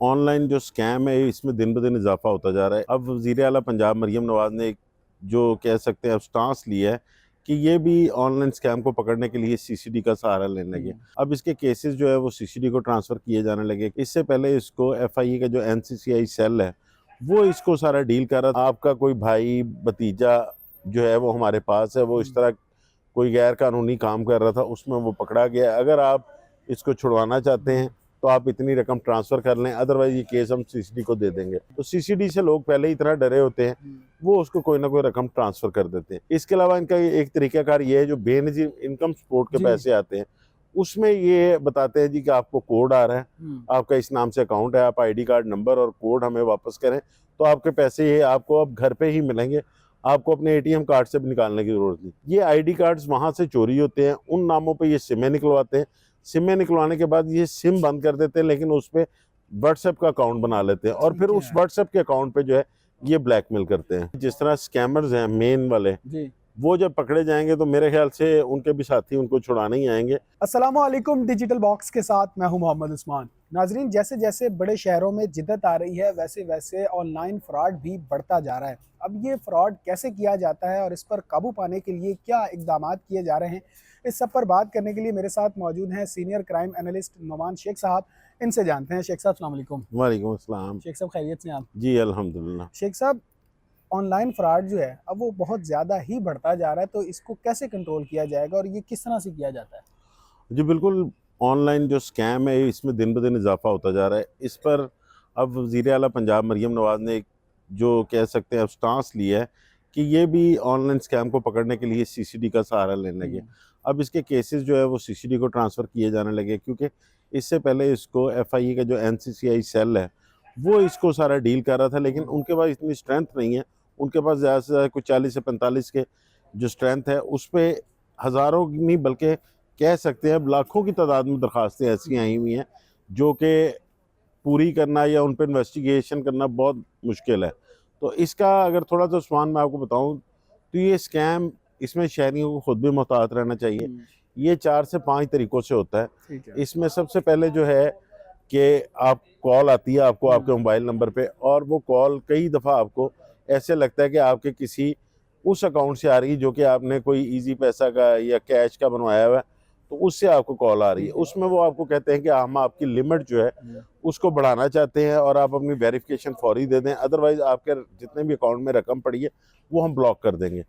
Online जो scam है इसमें दिन ब दिन इजाफा होता जा रहा है। अब वज़ीर आला पंजाब मरियम नवाज ने जो कह सकते हैं स्टांस लिया है कि ये भी ऑनलाइन स्कैम को पकड़ने के लिए सीसीडी का सहारा लेने लगे। अब इसके केसेस जो है वो सीसीडी को ट्रांसफ़र किए जाने लगे। इससे पहले इसको एफआईए का जो एनसीसीआई सेल है वो इसको सारा डील कर रहा था। आपका कोई भाई भतीजा जो है वो हमारे पास है, वो इस तरह कोई गैर कानूनी काम कर रहा था, उसमें वो पकड़ा गया। अगर आप इसको छुड़वाना चाहते हैं तो आप इतनी रकम ट्रांसफ़र कर लें, अदरवाइज ये केस हम सीसीडी को दे देंगे। तो सीसीडी से लोग पहले ही इतना डरे होते हैं, वो उसको कोई ना कोई रकम ट्रांसफ़र कर देते हैं। इसके अलावा इनका एक तरीकाकार ये है, जो बेनज़ीर इनकम सपोर्ट के पैसे आते हैं उसमें ये बताते हैं जी कि आपको कोड आ रहा है, आपका इस नाम से अकाउंट है, आप आईडी कार्ड नंबर और कोड हमें वापस करें तो आपके पैसे ये आपको अब घर पे ही मिलेंगे, आपको अपने एटीएम कार्ड से भी निकालने की ज़रूरत नहीं। ये आईडी कार्ड्स वहाँ से चोरी होते हैं, उन नामों पे ये सिमें निकलवाते हैं। सिमें निकलवाने के बाद ये सिम बंद कर देते हैं, लेकिन उस पर व्हाट्सएप का अकाउंट बना लेते हैं और फिर उस व्हाट्सएप के अकाउंट पे जो है ये ब्लैकमेल करते हैं। जिस तरह स्कैमर्स हैं मेन वाले, वो जब पकड़े जाएंगे तो मेरे ख्याल से उनके भी साथी उनको छुड़ाने ही आएंगे। अस्सलाम वालेकुम, डिजिटल बॉक्स के साथ मैं हूं मोहम्मद उस्मान। नाजरीन, जैसे जैसे बड़े शहरों में जिद्दत आ रही है वैसे वैसे ऑनलाइन फ्रॉड भी बढ़ता जा रहा है। अब ये फ्रॉड कैसे किया जाता है और इस पर काबू पाने के लिए क्या इकदाम किए जा रहे हैं, इस सब पर बात करने के लिए मेरे साथ मौजूद हैं senior crime analyst Noman Shaikh साहब। इनसे जानते हैं। शेख साहब अस्सलाम वालेकुम। वालेकुम अस्सलाम। शेख साहब खैरियत से आप? जी अल्हम्दुलिल्लाह। शेख साहब, ऑनलाइन फ्रॉड जो है अब वो बहुत ज़्यादा ही बढ़ता जा रहा है, तो इसको कैसे कंट्रोल किया जाएगा और ये किस तरह से किया जाता है? जी बिल्कुल, ऑनलाइन जो स्कैम है इसमें दिन ब दिन इजाफा होता जा रहा है। इस पर अब वज़ीर आला पंजाब मरियम नवाज ने जो कह सकते हैं स्टांस लिया है कि ये भी ऑनलाइन स्कैम को पकड़ने के लिए सीसीडी का सहारा लेने लगे। अब इसके केसेस जो है वो सीसीडी को ट्रांसफ़र किए जाने लगे, क्योंकि इससे पहले इसको एफआईए का जो एनसीसीआई सेल है वो इसको सारा डील कर रहा था, लेकिन उनके पास इतनी स्ट्रेंथ नहीं है। उनके पास ज़्यादा से ज़्यादा कुछ 40 से 45 के जो स्ट्रेंथ है उस पर हज़ारों नहीं बल्कि कह सकते हैं लाखों की तादाद में दरखास्तें ऐसी आई हुई हैं जो कि पूरी करना या उन पर इन्वेस्टिगेशन करना बहुत मुश्किल है। तो इसका अगर थोड़ा सा उस्मान मैं आपको बताऊं तो ये स्कैम, इसमें शहरियों को खुद भी मुहतात रहना चाहिए। ये 4 से 5 तरीक़ों से होता है। इसमें सबसे पहले जो है कि आप कॉल आती है आपको आपके मोबाइल नंबर पे, और वो कॉल कई दफ़ा आपको ऐसे लगता है कि आपके किसी उस अकाउंट से आ रही है जो कि आपने कोई इजी पैसा का या कैश का बनवाया हुआ है, तो उससे आपको कॉल आ रही है। उसमें वो आपको कहते हैं कि हम आपकी लिमिट जो है उसको बढ़ाना चाहते हैं और आप अपनी वेरिफिकेशन फौरी दे दें, अदरवाइज आपके जितने भी अकाउंट में रकम पड़ी है वो हम ब्लॉक कर देंगे।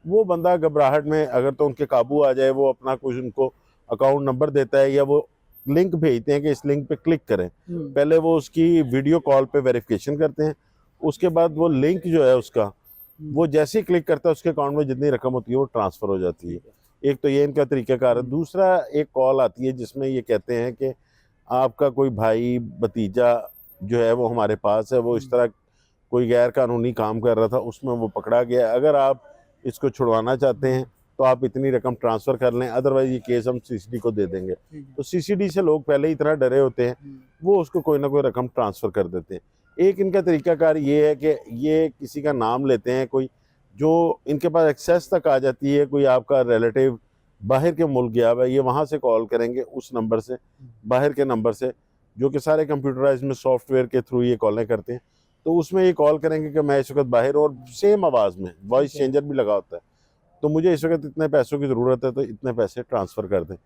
वो बंदा घबराहट में अगर तो उनके काबू आ जाए, वो अपना कुछ उनको अकाउंट नंबर देता है या वो लिंक भेजते हैं कि इस लिंक पे क्लिक करें। पहले वो उसकी वीडियो कॉल पे वेरिफिकेशन करते हैं, उसके बाद वो लिंक जो है उसका वो जैसे ही क्लिक करता है उसके अकाउंट में जितनी रकम होती है वो ट्रांसफ़र हो जाती है। एक तो ये इनका तरीक़ाकार है। दूसरा, एक कॉल आती है जिसमें ये कहते हैं कि आपका कोई भाई भतीजा जो है वो हमारे पास है, वो इस तरह कोई गैर कानूनी काम कर रहा था, उसमें वो पकड़ा गया। अगर आप इसको छुड़वाना चाहते हैं तो आप इतनी रकम ट्रांसफ़र कर लें, अदरवाइज ये केस हम सीसीडी को दे देंगे। तो सीसीडी से लोग पहले ही इतना डरे होते हैं, वो उसको कोई ना कोई रकम ट्रांसफ़र कर देते हैं। एक इनका तरीकाकार ये है कि ये किसी का नाम लेते हैं, कोई जो इनके पास एक्सेस तक आ जाती है, कोई आपका रिलेटिव बाहर के मुल्क गया हुआ है, ये वहाँ से कॉल करेंगे उस नंबर से, बाहर के नंबर से, जो कि सारे कंप्यूटराइज में सॉफ्टवेयर के थ्रू ये कॉलें करते हैं। तो उसमें ये कॉल करेंगे कि मैं इस वक्त बाहर, और सेम आवाज़ में वॉइस चेंजर भी लगा होता है, तो मुझे इस वक्त इतने पैसों की ज़रूरत है तो इतने पैसे ट्रांसफ़र कर दें।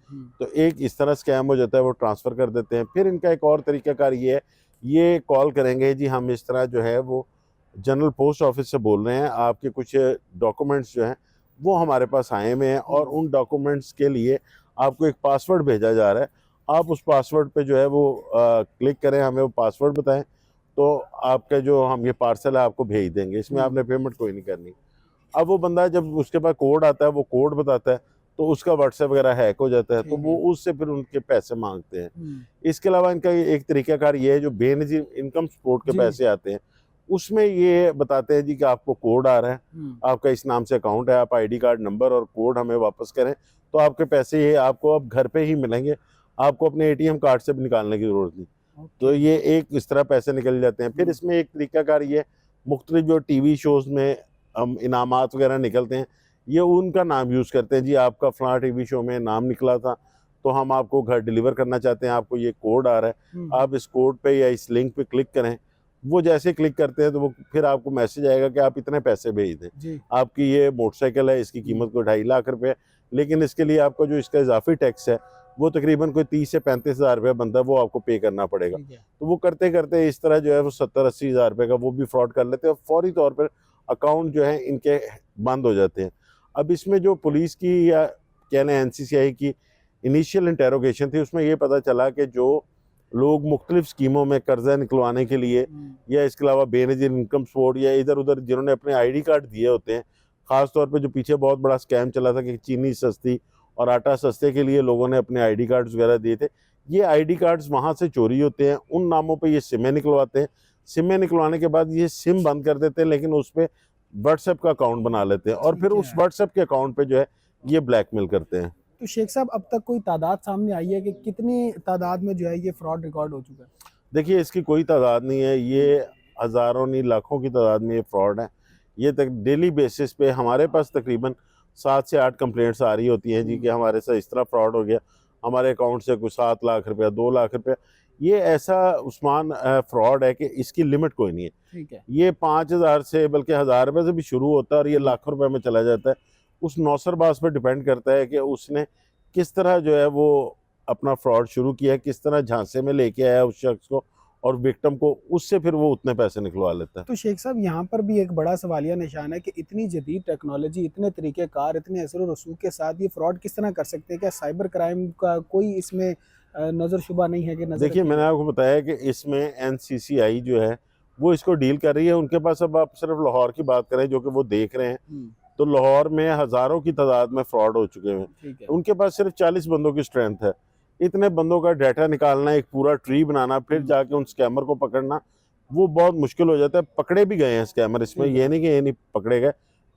तो एक इस तरह स्कैम हो जाता है, वो ट्रांसफ़र कर देते हैं। फिर इनका एक और तरीकाकार ये है, ये कॉल करेंगे जी हम इस तरह जो है वो जनरल पोस्ट ऑफिस से बोल रहे हैं, आपके कुछ डॉक्यूमेंट्स जो हैं वो हमारे पास आए हुए हैं और उन डॉक्यूमेंट्स के लिए आपको एक पासवर्ड भेजा जा रहा है, आप उस पासवर्ड पे जो है वो क्लिक करें, हमें वो पासवर्ड बताएं तो आपका जो हम ये पार्सल है आपको भेज देंगे, इसमें आपने पेमेंट कोई नहीं करनी। अब वो बंदा जब उसके पास कोड आता है, वो कोड बताता है, तो उसका व्हाट्सएप वगैरह हैक हो जाता है, तो वो उससे फिर उनके पैसे मांगते हैं। इसके अलावा इनका एक तरीकाकार ये है, जो बेनज़ीर इनकम सपोर्ट के पैसे आते हैं उसमें ये बताते हैं जी कि आपको कोड आ रहा है, आपका इस नाम से अकाउंट है, आप आईडी कार्ड नंबर और कोड हमें वापस करें तो आपके पैसे ये आपको अब घर पे ही मिलेंगे, आपको अपने एटीएम कार्ड से भी निकालने की ज़रूरत नहीं। तो ये एक इस तरह पैसे निकल जाते हैं। फिर इसमें एक तरीकाकार ये, मुख्तलिफ जो टीवी शोज़ में हम इनामात वगैरह निकलते हैं, ये उनका नाम यूज़ करते हैं जी, आपका फ़लाँ टीवी शो में नाम निकला था तो हम आपको घर डिलीवर करना चाहते हैं, आपको ये कोड आ रहा है, आप इस कोड पे या इस लिंक पे क्लिक करें। वो जैसे क्लिक करते हैं तो वो फिर आपको मैसेज आएगा कि आप इतने पैसे भेज दें। जी। आपकी ये मोटरसाइकिल है, इसकी कीमत कोई 2.5 लाख रुपए है, लेकिन इसके लिए आपका जो इसका इजाफी टैक्स है वो तकरीबन कोई 30 से 35 हज़ार रुपये बनता है, वो आपको पे करना पड़ेगा। ठीक है। तो वो करते करते इस तरह जो है वो 70-80 हज़ार रुपये का वो भी फ्रॉड कर लेते हैं और फौरी तौर पर अकाउंट जो है इनके बंद हो जाते हैं। अब इसमें जो पुलिस की या कह लें NCCI की इनिशियल इंटेरोगेशन थी, उसमें ये पता चला कि जो लोग मुख्तलिफ स्कीमों में कर्जा निकलवाने के लिए या इसके अलावा बेनजीर इनकम सपोर्ट या इधर उधर जिन्होंने अपने ID कार्ड दिए होते हैं, ख़ास तौर पे जो पीछे बहुत बड़ा स्कैम चला था कि चीनी सस्ती और आटा सस्ते के लिए लोगों ने अपने ID कार्ड्स वगैरह दिए थे, ये ID कार्ड्स वहाँ से चोरी होते हैं। उन नामों पे ये सिमें निकलवाते हैं, सिमें निकलवाने के बाद ये सिम बंद कर देते हैं, लेकिन उस पर व्हाट्सएप का अकाउंट बना लेते हैं और फिर उस व्हाट्सएप के अकाउंट पे जो है ये ब्लैकमेल करते हैं। तो शेख साहब, अब तक कोई तादाद सामने आई है कि कितनी तादाद में जो है ये फ्रॉड रिकॉर्ड हो चुका है? देखिए, इसकी कोई तादाद नहीं है, ये हज़ारों नहीं लाखों की तादाद में ये फ्रॉड है। ये तक डेली बेसिस पे हमारे पास तकरीबन 7 से 8 कंप्लेंट्स आ रही होती हैं जी कि हमारे साथ इस तरह फ्रॉड हो गया, हमारे अकाउंट से कुछ 7 लाख रुपया 2 लाख रुपया। ये ऐसा उस्मान फ्रॉड है कि इसकी लिमिट कोई नहीं है। ठीक है। ये 5,000 से बल्कि 1,000 रुपये से भी शुरू होता है और ये लाखों रुपए में चला जाता है। उस नौसरबाज पर डिपेंड करता है कि उसने किस तरह जो है वो अपना फ्रॉड शुरू किया है, किस तरह झांसे में लेके आया उस शख्स को और विक्टिम को, उससे फिर वो उतने पैसे निकलवा लेता है। तो शेख साहब, यहाँ पर भी एक बड़ा सवालिया निशान है कि इतनी जदीद टेक्नोलॉजी, इतने तरीक़ेकार, इतने असर व रसूख के साथ ये फ्रॉड किस तरह कर सकते हैं? क्या साइबर क्राइम का कोई इसमें नज़र शुबा नहीं है कि नज़र? देखिए, मैंने आपको बताया कि इसमें NCCI जो है वो इसको डील कर रही है। उनके पास, अब आप सिर्फ लाहौर की बात करें जो कि वो देख रहे हैं, तो लाहौर में हज़ारों की तादाद में फ्रॉड हो चुके हैं। ठीक है। उनके पास सिर्फ 40 बंदों की स्ट्रेंथ है। इतने बंदों का डाटा निकालना, एक पूरा ट्री बनाना, फिर जाके उन स्कैमर को पकड़ना, वो बहुत मुश्किल हो जाता है। पकड़े भी गए हैं स्कैमर इसमें, ये नहीं कि ये नहीं पकड़े गए,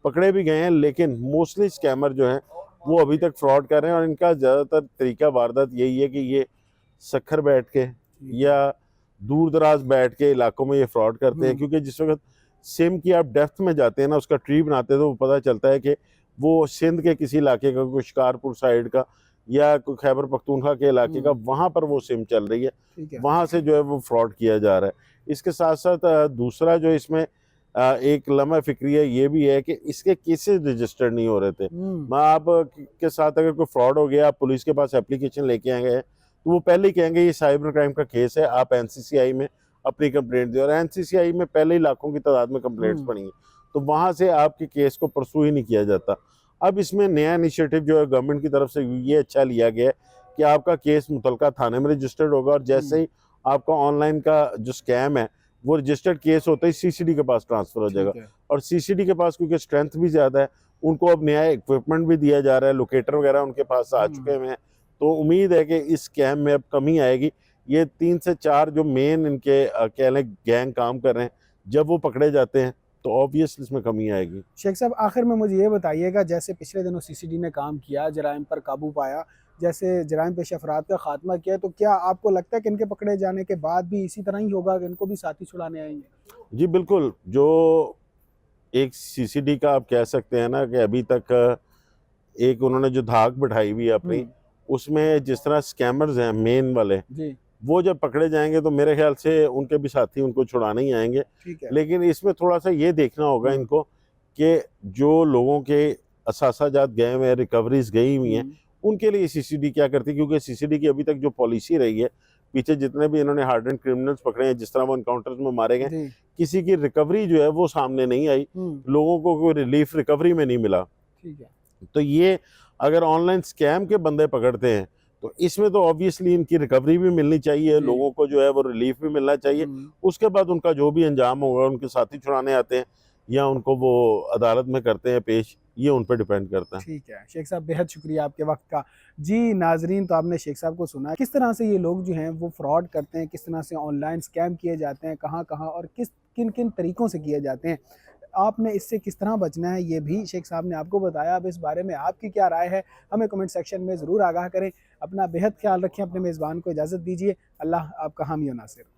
पकड़े भी गए हैं, लेकिन मोस्टली स्कैमर जो हैं वो अभी तक फ्रॉड कर रहे हैं और इनका ज़्यादातर तरीका वारदात यही है कि ये सखर बैठ के या दूर दराज बैठ के इलाकों में ये फ्रॉड करते हैं। क्योंकि जिस वक्त सिम की आप डेप्थ में जाते हैं ना, उसका ट्री बनाते हैं, तो वो पता चलता है कि वो सिंध के किसी इलाके का, कोई शिकारपुर साइड का या कोई खैबर पख्तूनख्वा के इलाके का, वहाँ पर वो सिम चल रही है, वहाँ से जो है वो फ्रॉड किया जा रहा है। इसके साथ साथ दूसरा जो इसमें एक लम्हा फिक्रिया ये भी है कि इसके केसेस रजिस्टर्ड नहीं हो रहे थे। मैं आप के साथ अगर कोई फ्रॉड हो गया, आप पुलिस के पास एप्लीकेशन लेके आए, तो वो पहले ही कहेंगे ये साइबर क्राइम का केस है, आप NCCI में अपनी कंप्लेंट दी, और NCCI में पहले ही लाखों की तादाद में कंप्लेंट्स पड़ी हैं, तो वहाँ से आपके केस को परसू ही नहीं किया जाता। अब इसमें नया इनिशिएटिव जो है गवर्नमेंट की तरफ से ये अच्छा लिया गया है कि आपका केस मुतलका थाने में रजिस्टर्ड होगा और जैसे ही आपका ऑनलाइन का जो स्कैम है वो रजिस्टर्ड केस होता है CCD के पास ट्रांसफ़र हो जाएगा। और CCD के पास क्योंकि स्ट्रेंथ भी ज़्यादा है, उनको अब नया इक्विपमेंट भी दिया जा रहा है, लोकेटर वगैरह उनके पास आ चुके हैं, तो उम्मीद है कि इस स्कैम में अब कमी आएगी। ये 3 से 4 जो मेन इनके कह लें गैंग काम कर रहे हैं, जब वो पकड़े जाते हैं तो ऑब्वियसली इसमें कमी आएगी। शेख साहब, आखिर में मुझे ये बताइएगा, जैसे पिछले दिनों CCD ने काम किया, जराइम पर काबू पाया, जैसे जराइम पेश अफराद का खात्मा किया, तो क्या आपको लगता है कि इनके पकड़े जाने के बाद भी इसी तरह ही होगा कि इनको भी साथी छुड़ाने आएंगे? जी बिल्कुल, जो एक CCD का आप कह सकते हैं ना कि अभी तक एक उन्होंने जो धाक बिठाई हुई है अपनी, उसमें जिस तरह स्कैमर्स हैं मेन वाले जी, वो जब पकड़े जाएंगे तो मेरे ख्याल से उनके भी साथी उनको छुड़ाने ही आएंगे। ठीक है। लेकिन इसमें थोड़ा सा ये देखना होगा इनको कि जो लोगों के असासाजात गए हुए हैं, रिकवरीज गई हुई हैं, उनके लिए CCD क्या करती है, क्योंकि CCD की अभी तक जो पॉलिसी रही है, पीछे जितने भी इन्होंने हार्डेंड क्रिमिनल्स पकड़े हैं, जिस तरह वो एनकाउंटर्स में मारे गए, किसी की रिकवरी जो है वो सामने नहीं आई, लोगों को कोई रिलीफ रिकवरी में नहीं मिला। ठीक है। तो ये अगर ऑनलाइन स्कैम के बंदे पकड़ते हैं तो इसमें तो ऑब्वियसली इनकी रिकवरी भी मिलनी चाहिए, लोगों को जो है वो रिलीफ भी मिलना चाहिए। उसके बाद उनका जो भी अंजाम होगा, उनके साथी छुड़ाने आते हैं या उनको वो अदालत में करते हैं पेश, ये उन पर डिपेंड करता है। ठीक है शेख साहब, बेहद शुक्रिया आपके वक्त का। जी नाजरीन, तो आपने शेख साहब को सुना किस तरह से ये लोग जो हैं वो फ्रॉड करते हैं, किस तरह से ऑनलाइन स्कैम किए जाते हैं, कहाँ कहाँ और किन किन तरीक़ों से किए जाते हैं। आपने इससे किस तरह बचना है ये भी शेख साहब ने आपको बताया। अब इस बारे में आपकी क्या राय है, हमें कमेंट सेक्शन में ज़रूर आगाह करें। अपना बेहद ख्याल रखें, अपने मेज़बान को इजाज़त दीजिए। अल्लाह आपका हामी व नासिर।